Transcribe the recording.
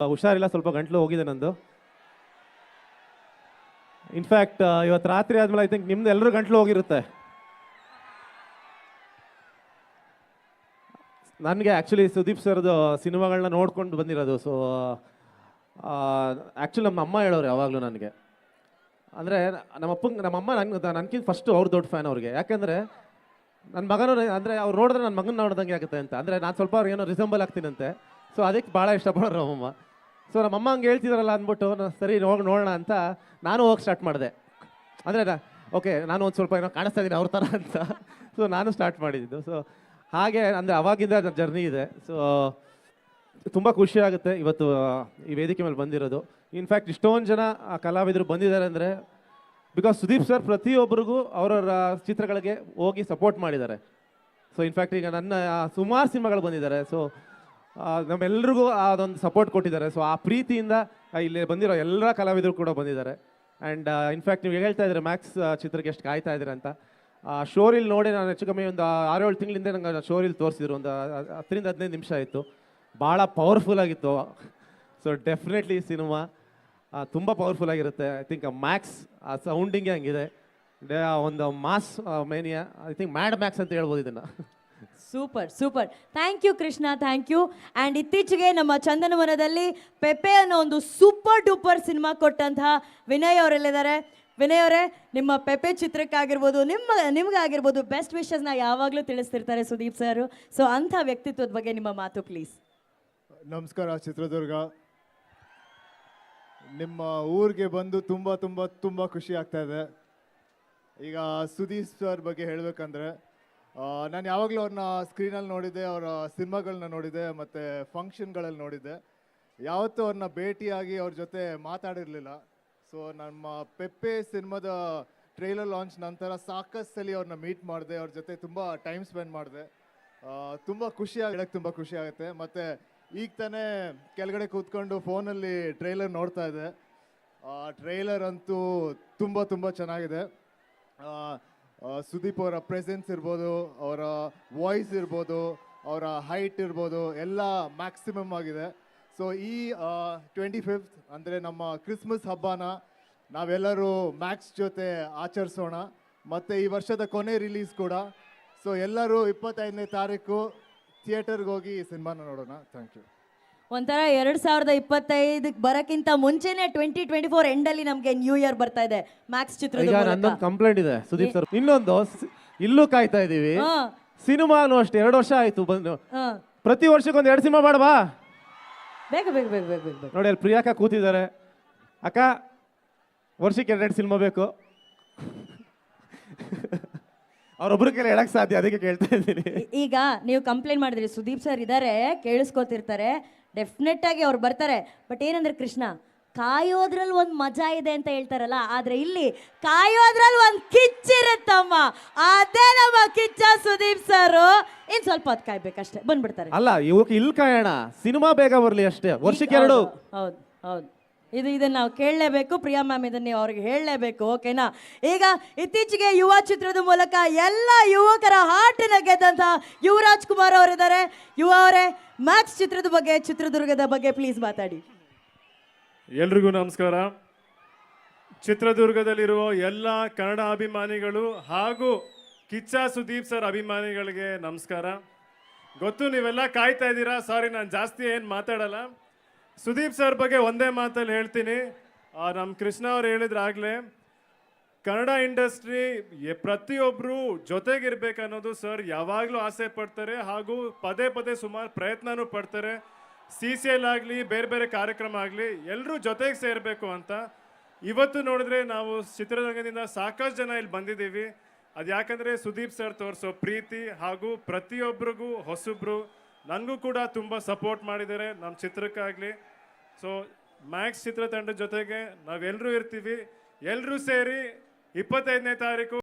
ಹುಷಾರಿಲ್ಲ, ಸ್ವಲ್ಪ ಗಂಟ್ಲು ಹೋಗಿದೆ ನಂದು. ಇನ್ಫ್ಯಾಕ್ಟ್ ಇವತ್ತು ರಾತ್ರಿ ಆದ್ಮೇಲೆ ಐ ಥಿಂಕ್ ನಿಮ್ದು ಎಲ್ಲರೂ ಗಂಟ್ಲು ಹೋಗಿರುತ್ತೆ. ನನಗೆ ಆ್ಯಕ್ಚುಲಿ ಸುದೀಪ್ ಸರ್ದು ಸಿನಿಮಾಗಳನ್ನ ನೋಡ್ಕೊಂಡು ಬಂದಿರೋದು. ಸೊ ಆ್ಯಕ್ಚುಲಿ ನಮ್ಮ ಅಮ್ಮ ಹೇಳೋರು ಯಾವಾಗಲೂ ನನಗೆ, ಅಂದರೆ ನಮ್ಮಮ್ಮ ನನಗಿಂತ ಫಸ್ಟು ಅವ್ರು ದೊಡ್ಡ ಫ್ಯಾನ್ ಅವ್ರಿಗೆ. ಯಾಕೆಂದರೆ ನನ್ನ ಮಗನೂ ಅಂದರೆ ಅವ್ರು ನೋಡಿದ್ರೆ ನನ್ನ ಮಗನ ನೋಡ್ದಂಗೆ ಆಗುತ್ತೆ ಅಂತ. ಅಂದರೆ ನಾನು ಸ್ವಲ್ಪ ಅವ್ರಿಗೆ ಏನೋ ರಿಸೆಂಬಲ್ ಆಗ್ತೀನಂತೆ. ಸೊ ಅದಕ್ಕೆ ಭಾಳ ಇಷ್ಟಪಡೋರು ನಮ್ಮಮ್ಮ. ಸೊ ನಮ್ಮಮ್ಮ ಹಂಗೆ ಹೇಳ್ತಿದಾರಲ್ಲ ಅಂದ್ಬಿಟ್ಟು ಸರಿ ನೋಡೋಣ ಅಂತ ನಾನು ಹೋಗಿ ಸ್ಟಾರ್ಟ್ ಮಾಡಿದೆ. ಅಂದರೆ ಓಕೆ ನಾನು ಒಂದು ಸ್ವಲ್ಪ ಏನೋ ಕಾಣಿಸ್ತಾ ಇದ್ದೀನಿ ಅವ್ರ ಥರ ಅಂತ. ಸೊ ನಾನು ಸ್ಟಾರ್ಟ್ ಮಾಡಿದ್ದು. ಸೊ ಹಾಗೆ ಅಂದರೆ ಅವಾಗಿಂದ ಜರ್ನಿ ಇದೆ. ಸೊ ತುಂಬ ಖುಷಿ ಆಗುತ್ತೆ ಇವತ್ತು ಈ ವೇದಿಕೆ ಮೇಲೆ ಬಂದಿರೋದು. ಇನ್ಫ್ಯಾಕ್ಟ್ ಇಷ್ಟೊಂದು ಜನ ಕಲಾವಿದರು ಬಂದಿದ್ದಾರೆ ಅಂದರೆ ಬಿಕಾಸ್ ಸುದೀಪ್ ಸರ್ ಪ್ರತಿಯೊಬ್ಬರಿಗೂ ಅವರವರ ಚಿತ್ರಗಳಿಗೆ ಹೋಗಿ ಸಪೋರ್ಟ್ ಮಾಡಿದ್ದಾರೆ. ಸೊ ಇನ್ಫ್ಯಾಕ್ಟ್ ಈಗ ನನ್ನ ಸುಮಾರು ಸಿನಿಮಾಗಳು ಬಂದಿದ್ದಾರೆ. ಸೊ ನಮ್ಮೆಲ್ಲರಿಗೂ ಅದೊಂದು ಸಪೋರ್ಟ್ ಕೊಟ್ಟಿದ್ದಾರೆ. ಸೊ ಆ ಪ್ರೀತಿಯಿಂದ ಇಲ್ಲಿ ಬಂದಿರೋ ಎಲ್ಲ ಕಲಾವಿದರು ಕೂಡ ಬಂದಿದ್ದಾರೆ. ಆ್ಯಂಡ್ ಇನ್ಫ್ಯಾಕ್ಟ್ ನೀವು ಹೇಳ್ತಾ ಇದ್ದಾರೆ ಮ್ಯಾಕ್ಸ್ ಚಿತ್ರಕ್ಕೆ ಎಷ್ಟು ಕಾಯ್ತಾ ಇದ್ದೀರಾ ಅಂತ. ಶೋರಿಲ್ ನೋಡಿ ನಾನು ಹೆಚ್ಚು ಕಮ್ಮಿ ಒಂದು 6-7 ತಿಂಗಳಿಂದ ನಂಗೆ ಶೋರಿಲ್ ತೋರಿಸಿದ್ರು. ಒಂದು 10-15 ನಿಮಿಷ ಆಯಿತು. ಭಾಳ ಪವರ್ಫುಲ್ ಆಗಿತ್ತು. ಸೊ ಡೆಫಿನೆಟ್ಲಿ ಸಿನಿಮಾ ತುಂಬ ಪವರ್ಫುಲ್ ಆಗಿರುತ್ತೆ. ಐ ಥಿಂಕ್ ಮ್ಯಾಕ್ಸ್ ಆ ಸೌಂಡಿಂಗೇ ಹಂಗಿದೆ. ಒಂದು mass mania, I think Mad Max ಅಂತ ಹೇಳ್ಬೋದು ಇದನ್ನು. Super super, thank you Krishna, thank you. And ಇತ್ತೀಚೆಗೆ ನಮ್ಮ ಚಂದನವನದಲ್ಲಿ ಪೆಪ್ಪೆ ಅನ್ನೋ ಒಂದು ಸೂಪರ್ ಡೂಪರ್ ಸಿನಿಮಾ ಕೊಟ್ಟಂತಹ ವಿನಯ್ ಅವರೆಲ್ಲಿದ್ದಾರೆ. ವಿನಯ್ ಅವರೇ, ನಿಮ್ಮ ಪೆಪ್ಪೆ ಚಿತ್ರಕ್ಕಾಗಿರ್ಬೋದು, ನಿಮಗಾಗಿರ್ಬೋದು ಬೆಸ್ಟ್ ವಿಶಸ್ನ ಯಾವಾಗಲೂ ತಿಳಿಸ್ತಿರ್ತಾರೆ ಸುದೀಪ್ ಸರ್. ಸೊ ಅಂಥ ವ್ಯಕ್ತಿತ್ವದ ಬಗ್ಗೆ ನಿಮ್ಮ ಮಾತು ಪ್ಲೀಸ್. ನಮಸ್ಕಾರ ಚಿತ್ರದುರ್ಗ. ನಿಮ್ಮ ಊರಿಗೆ ಬಂದು ತುಂಬ ತುಂಬ ತುಂಬ ಖುಷಿ ಆಗ್ತಾ ಇದೆ. ಈಗ ಸುದೀಪ್ ಸರ್ ಬಗ್ಗೆ ಹೇಳಬೇಕಂದ್ರೆ ನಾನು ಯಾವಾಗಲೂ ಅವ್ರನ್ನ ಸ್ಕ್ರೀನಲ್ಲಿ ನೋಡಿದ್ದೆ, ಅವರ ಸಿನಿಮಾಗಳನ್ನ ನೋಡಿದ್ದೆ, ಮತ್ತು ಫಂಕ್ಷನ್ಗಳಲ್ಲಿ ನೋಡಿದ್ದೆ. ಯಾವತ್ತೂ ಅವ್ರನ್ನ ಭೇಟಿಯಾಗಿ ಅವ್ರ ಜೊತೆ ಮಾತಾಡಿರಲಿಲ್ಲ. ಸೊ ನಮ್ಮ ಪೆಪ್ಪೆ ಸಿನಿಮಾದ ಟ್ರೈಲರ್ ಲಾಂಚ್ ನಂತರ ಸಾಕಷ್ಟು ಸಲ ಅವ್ರನ್ನ ಮೀಟ್ ಮಾಡಿದೆ, ಅವ್ರ ಜೊತೆ ತುಂಬ ಟೈಮ್ ಸ್ಪೆಂಡ್ ಮಾಡಿದೆ. ತುಂಬ ಹೇಳಕ್ಕೆ ತುಂಬ ಖುಷಿ ಆಗುತ್ತೆ. ಮತ್ತು ಈಗ ತಾನೇ ಕೆಳಗಡೆ ಕೂತ್ಕೊಂಡು ಫೋನಲ್ಲಿ ಟ್ರೈಲರ್ ನೋಡ್ತಾ ಇದ್ದೆ. ಟ್ರೈಲರ್ ಅಂತೂ ತುಂಬ ತುಂಬ ಚೆನ್ನಾಗಿದೆ. ಸುದೀಪ್ ಅವರ ಪ್ರೆಸೆನ್ಸ್ ಇರ್ಬೋದು, ಅವರ ವಾಯ್ಸ್ ಇರ್ಬೋದು, ಅವರ ಹೈಟ್ ಇರ್ಬೋದು, ಎಲ್ಲ ಮ್ಯಾಕ್ಸಿಮಮ್ ಆಗಿದೆ. ಸೊ ಈ 25th ಅಂದರೆ ನಮ್ಮ ಕ್ರಿಸ್ಮಸ್ ಹಬ್ಬನ ನಾವೆಲ್ಲರೂ ಮ್ಯಾಕ್ಸ್ ಜೊತೆ ಆಚರಿಸೋಣ. ಮತ್ತು ಈ ವರ್ಷದ ಕೊನೆ ರಿಲೀಸ್ ಕೂಡ. ಸೊ ಎಲ್ಲರೂ 25ನೇ ತಾರೀಕು ಥಿಯೇಟರ್ಗೆ ಹೋಗಿ ಈ ಸಿನಿಮಾನ ನೋಡೋಣ. Thank you. ಒಂಥರ 2025 ಬರೋಕ್ಕಿಂತ ಮುಂಚೆನೆ 2024 ಎಂಡಲ್ಲಿ ನಮಗೆ ನ್ಯೂ ಇಯರ್ ಬರ್ತಾ ಇದೆ ಮ್ಯಾಕ್ಸ್ ಚಿತ್ರದ. ನಂದೊಂದು ಕಂಪ್ಲೇಂಟ್ ಇದೆ ಸುದೀಪ್ ಸರ್. ಇನ್ನೊಂದು ಇಲ್ಲೂ ಕಾಯ್ತಾ ಇದೀವಿ. ಸಿನಿಮಾನು ಅಷ್ಟೇ 2 ವರ್ಷ ಆಯ್ತು ಬಂದು. ಪ್ರತಿ ವರ್ಷಕ್ಕೊಂದು 2 ಸಿನಿಮಾ ಮಾಡಬಾ. ಬೇಕು ಬೇಕು ಬೇಕು ಬೇಕು ಬೇಕು ನೋಡಿ ಅಲ್ಲಿ ಪ್ರಿಯಾಕ ಕೂತಿದ್ದಾರೆ. ಅಕ್ಕ ವರ್ಷಕ್ಕೆ 2 ಸಿನಿಮಾ ಬೇಕು. ಅವ್ರೊಬ್ರು ಕೈಲಿ ಹೇಳಕ್ ಸಾಧ್ಯ, ಅದಕ್ಕೆ ಕೇಳ್ತಾ ಇದ್ದೀನಿ. ಈಗ ನೀವು ಕಂಪ್ಲೇಂಟ್ ಮಾಡಿದ್ರಿ ಸುದೀಪ್ ಸರ್ ಇದ್ದಾರೆ, ಕೇಳಿಸ್ಕೊತಿರ್ತಾರೆ, ಡೆಫಿನೆಟ್ ಆಗಿ ಅವ್ರು ಬರ್ತಾರೆ. ಬಟ್ ಏನಂದ್ರೆ ಕೃಷ್ಣ, ಕಾಯೋದ್ರಲ್ಲಿ ಒಂದು ಮಜಾ ಇದೆ ಅಂತ ಹೇಳ್ತಾರಲ್ಲ, ಆದ್ರೆ ಇಲ್ಲಿ ಕಾಯೋದ್ರಲ್ಲಿ ಒಂದು ಕಿಚ್ಚಿರುತ್ತಮ್ಮ. ಅದೇ ನಮ್ಮ ಕಿಚ್ಚ ಸುದೀಪ್ ಸರ್. ಇನ್ ಸ್ವಲ್ಪ ಹೊತ್ತು ಕಾಯ್ಬೇಕಷ್ಟೇ, ಬಂದ್ಬಿಡ್ತಾರೆ. ಅಲ್ಲ ಇವಕ್ಕೆ ಇಲ್ಲಿ ಕಾಯೋಣ, ಸಿನಿಮಾ ಬೇಗ ಬರ್ಲಿ ಅಷ್ಟೇ. ವರ್ಷಕ್ಕೆ 2. ಹೌದು ಹೌದು, ಇದನ್ನ ನಾವು ಕೇಳಲೇಬೇಕು. ಪ್ರಿಯಾ ಮ್ಯಾಮ್ ಇದನ್ನ ನೀವು ಅವ್ರಿಗೆ ಹೇಳಲೇಬೇಕು, ಓಕೆನಾ? ಈಗ ಇತ್ತೀಚೆಗೆ ಯುವ ಚಿತ್ರದ ಮೂಲಕ ಎಲ್ಲ ಯುವಕರ ಹಾರ್ಟನ್ನ ಗೆದ್ದಂತ ಯುವರಾಜ್ ಕುಮಾರ್ ಅವರಿದ್ದಾರೆ. ಯುವ ಅವರೇ, ಮ್ಯಾಕ್ಸ್ ಚಿತ್ರದ ಬಗ್ಗೆ, ಚಿತ್ರದುರ್ಗದ ಬಗ್ಗೆ ಪ್ಲೀಸ್ ಮಾತಾಡಿ. ಎಲ್ರಿಗೂ ನಮಸ್ಕಾರ. ಚಿತ್ರದುರ್ಗದಲ್ಲಿರುವ ಎಲ್ಲ ಕನ್ನಡ ಅಭಿಮಾನಿಗಳು ಹಾಗೂ ಕಿಚ್ಚ ಸುದೀಪ್ ಸರ್ ಅಭಿಮಾನಿಗಳಿಗೆ ನಮಸ್ಕಾರ. ಗೊತ್ತು ನೀವೆಲ್ಲ ಕಾಯ್ತಾ ಇದ್ದೀರಾ. ಸಾರಿ, ನಾನು ಜಾಸ್ತಿ ಏನು ಮಾತಾಡಲ್ಲ. ಸುದೀಪ್ ಸರ್ ಬಗ್ಗೆ ಒಂದೇ ಮಾತಲ್ಲಿ ಹೇಳ್ತೀನಿ. ನಮ್ಮ ಕೃಷ್ಣ ಅವ್ರು ಹೇಳಿದ್ರಾಗಲೇ, ಕನ್ನಡ ಇಂಡಸ್ಟ್ರಿ ಪ್ರತಿಯೊಬ್ಬರು ಜೊತೆಗಿರ್ಬೇಕನ್ನೋದು ಸರ್ ಯಾವಾಗಲೂ ಆಸೆ ಪಡ್ತಾರೆ, ಹಾಗೂ ಪದೇ ಪದೇ ಸುಮಾರು ಪ್ರಯತ್ನನೂ ಪಡ್ತಾರೆ. CCL ಆಗಲಿ, ಬೇರೆ ಬೇರೆ ಕಾರ್ಯಕ್ರಮ ಆಗಲಿ, ಎಲ್ಲರೂ ಜೊತೆಗೆ ಸೇರಬೇಕು ಅಂತ. ಇವತ್ತು ನೋಡಿದ್ರೆ ನಾವು ಚಿತ್ರರಂಗದಿಂದ ಸಾಕಷ್ಟು ಜನ ಇಲ್ಲಿ ಬಂದಿದ್ದೀವಿ. ಅದು ಯಾಕಂದರೆ ಸುದೀಪ್ ಸರ್ ತೋರಿಸೋ ಪ್ರೀತಿ, ಹಾಗೂ ಪ್ರತಿಯೊಬ್ಬರಿಗೂ ಹೊಸಬ್ರು ನನಗೂ ಕೂಡ ತುಂಬ ಸಪೋರ್ಟ್ ಮಾಡಿದ್ದಾರೆ ನಮ್ಮ ಚಿತ್ರಕ್ಕಾಗಲಿ. ಸೊ ಮ್ಯಾಕ್ಸ್ ಚಿತ್ರತಂಡದ ಜೊತೆಗೆ ನಾವೆಲ್ಲರೂ ಇರ್ತೀವಿ. ಎಲ್ಲರೂ ಸೇರಿ 25ನೇ ತಾರೀಕು